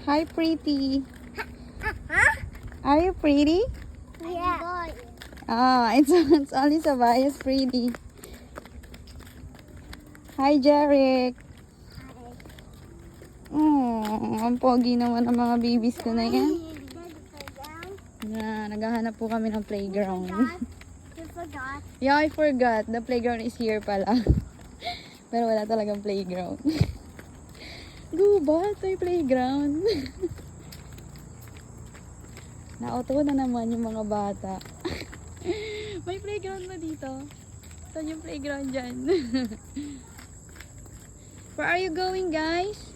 Hi, pretty. Are you pretty? Yeah. Ah, it's only Sabaya's pretty. Hi, Jeric. Oh, ang pogi naman ang mga babies ko na yan. Yeah, naghahanap po kami ng playground. You forgot. Yeah, I forgot. The playground is here pala. Pero wala talagang playground. Gubat, may playground. Nauto na naman yung mga bata. May playground na dito. Saan yung playground dyan? Where are you going, guys?